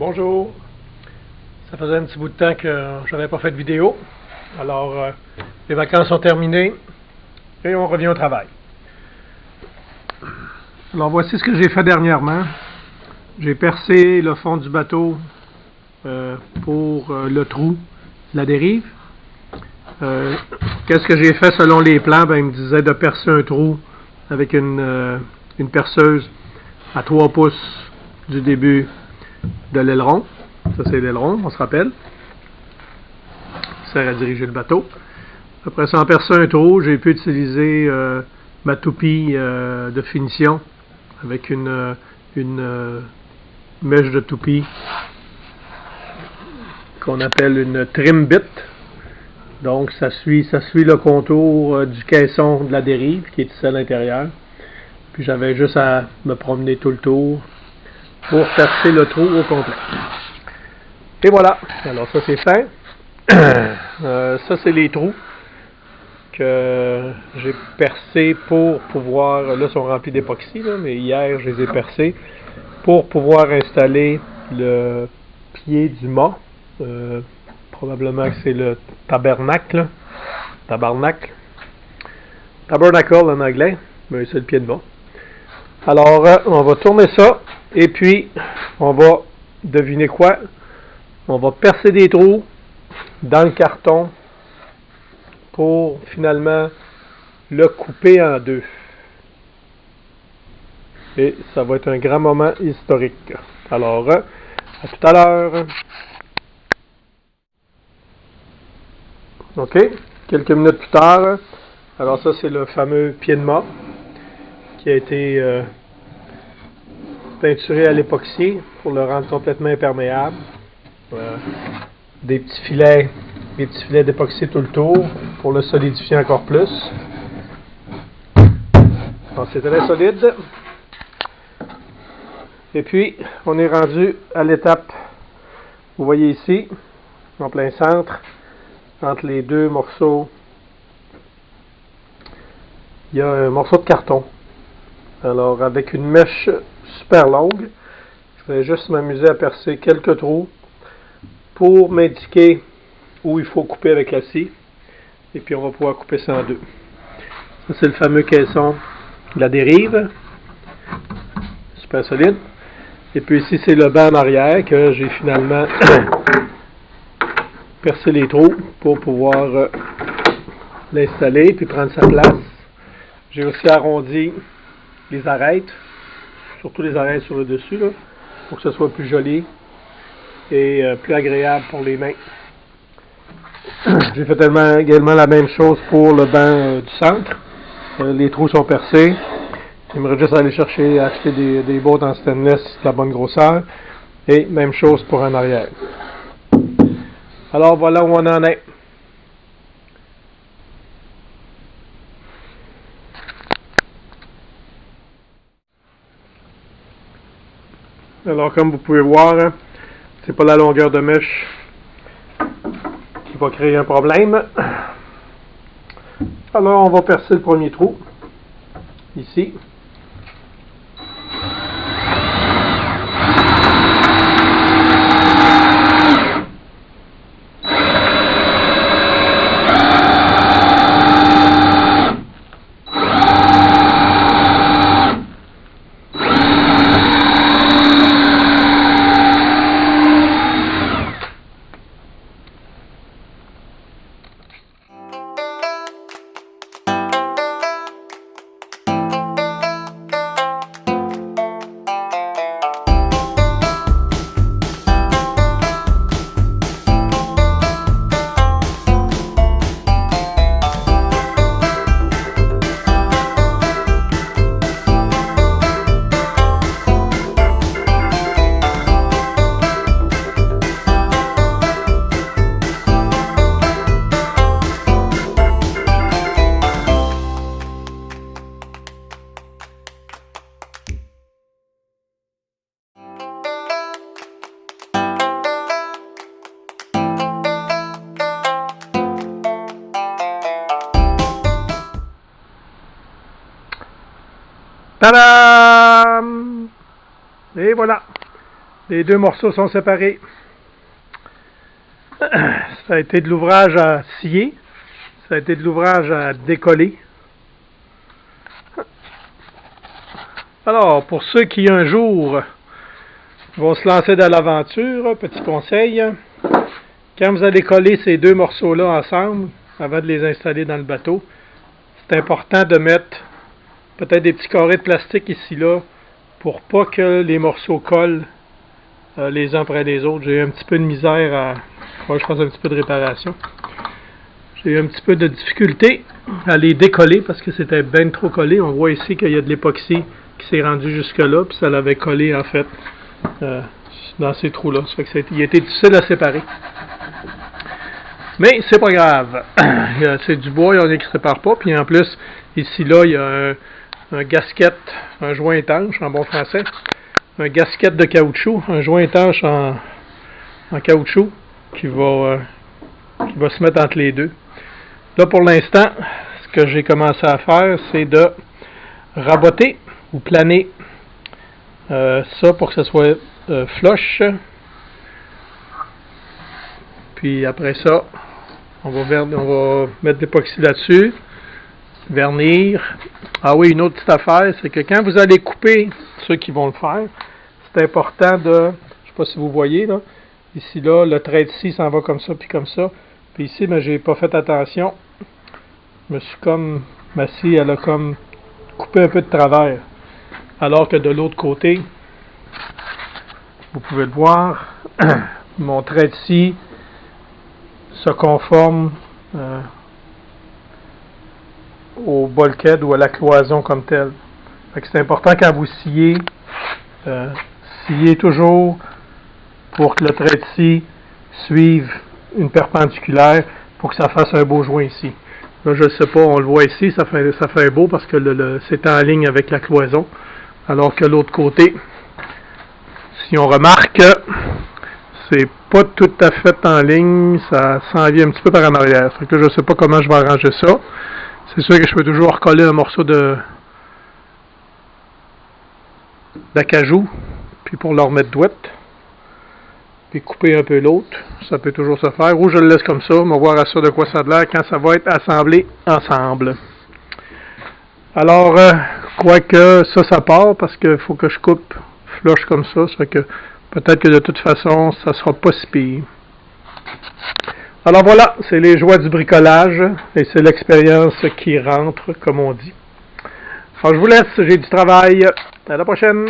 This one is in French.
Bonjour, ça faisait un petit bout de temps que je n'avais pas fait de vidéo, alors les vacances sont terminées et on revient au travail. Alors voici ce que j'ai fait dernièrement. J'ai percé le fond du bateau pour le trou de la dérive. Qu'est-ce que j'ai fait selon les plans? Ben, il me disait de percer un trou avec une perceuse à 3 pouces du début de l'aileron. Ça, c'est l'aileron, on se rappelle. Ça sert à diriger le bateau. Après ça, en perçant un trou, j'ai pu utiliser ma toupie de finition avec une mèche de toupie qu'on appelle une trim bit. Donc, ça suit le contour du caisson de la dérive qui est ici à l'intérieur. Puis j'avais juste à me promener tout le tour pour percer le trou au complet. Et voilà. Alors ça c'est fait. Ça c'est les trous que j'ai percés pour pouvoir, là ils sont remplis d'époxy, mais hier je les ai percés pour pouvoir installer le pied du mât. Probablement que c'est le tabernacle. Tabernacle en anglais, mais c'est le pied de mât. Alors on va tourner ça et puis on va deviner quoi? On va percer des trous dans le carton pour finalement le couper en deux. Et ça va être un grand moment historique. Alors, à tout à l'heure. OK, quelques minutes plus tard. Alors ça, c'est le fameux pied de mât qui a été peinturé à l'époxy pour le rendre complètement imperméable. Des petits filets d'époxy tout le tour pour le solidifier encore plus. Donc c'est très solide. Et puis on est rendu à l'étape, vous voyez ici, en plein centre, entre les deux morceaux, il y a un morceau de carton. Alors avec une mèche super longue, je vais juste m'amuser à percer quelques trous pour m'indiquer où il faut couper avec la scie. Et puis on va pouvoir couper ça en deux. Ça c'est le fameux caisson de la dérive. Super solide. Et puis ici c'est le banc en arrière que j'ai finalement percé les trous pour pouvoir l'installer puis prendre sa place. J'ai aussi arrondi les arêtes, surtout les arêtes sur le dessus, là, pour que ce soit plus joli et plus agréable pour les mains. J'ai fait également la même chose pour le banc du centre. Les trous sont percés. J'aimerais juste aller acheter des bottes en stainless de la bonne grosseur. Et même chose pour en arrière. Alors voilà où on en est. Alors comme vous pouvez voir, c'est pas la longueur de mèche qui va créer un problème. Alors on va percer le premier trou, ici. Tadam! Et voilà! Les deux morceaux sont séparés. Ça a été de l'ouvrage à scier. Ça a été de l'ouvrage à décoller. Alors, pour ceux qui un jour vont se lancer dans l'aventure, petit conseil, quand vous allez coller ces deux morceaux-là ensemble, avant de les installer dans le bateau, c'est important de mettre peut-être des petits carrés de plastique ici là pour pas que les morceaux collent les uns après les autres. J'ai eu un petit peu de misère à... je fasse un petit peu de réparation. J'ai eu un petit peu de difficulté à les décoller parce que c'était bien trop collé. On voit ici qu'il y a de l'époxy qui s'est rendu jusque là, puis ça l'avait collé en fait dans ces trous-là. Ça fait que il a été difficile à séparer. Mais c'est pas grave. C'est du bois, il y en a qui ne se répare pas. Puis en plus, ici là, il y a un gasket, un joint étanche en bon français. Un gasket de caoutchouc, un joint étanche en caoutchouc qui va se mettre entre les deux. Là pour l'instant, ce que j'ai commencé à faire, c'est de raboter ou planer ça pour que ce soit flush. Puis après ça, on va mettre d'époxy là-dessus, vernir. Ah oui, une autre petite affaire, c'est que quand vous allez couper, ceux qui vont le faire, c'est important de, je ne sais pas si vous voyez là, ici là, le trait de scie s'en va comme ça, puis comme ça. Puis ici, ben, j'ai pas fait attention. Je me suis comme, ma scie, elle a comme coupé un peu de travers. Alors que de l'autre côté, vous pouvez le voir, mon trait de scie se conforme au bulkhead ou à la cloison comme telle. C'est important quand vous sciez, sciez toujours pour que le trait de scie suive une perpendiculaire pour que ça fasse un beau joint ici. Là, je ne sais pas, on le voit ici, ça fait beau parce que c'est en ligne avec la cloison. Alors que l'autre côté, si on remarque, c'est pas tout à fait en ligne, ça s'en vient un petit peu par en arrière. Fait que là, je ne sais pas comment je vais arranger ça. C'est sûr que je peux toujours recoller un morceau d'acajou, puis pour le remettre douette, puis couper un peu l'autre, ça peut toujours se faire. Ou je le laisse comme ça, on va voir à ça de quoi ça a l'air quand ça va être assemblé ensemble. Alors, quoique ça part, parce qu'il faut que je coupe flush comme ça, ça fait que peut-être que de toute façon, ça sera pas si pire. Alors voilà, c'est les joies du bricolage, et c'est l'expérience qui rentre, comme on dit. Alors je vous laisse, j'ai du travail. À la prochaine!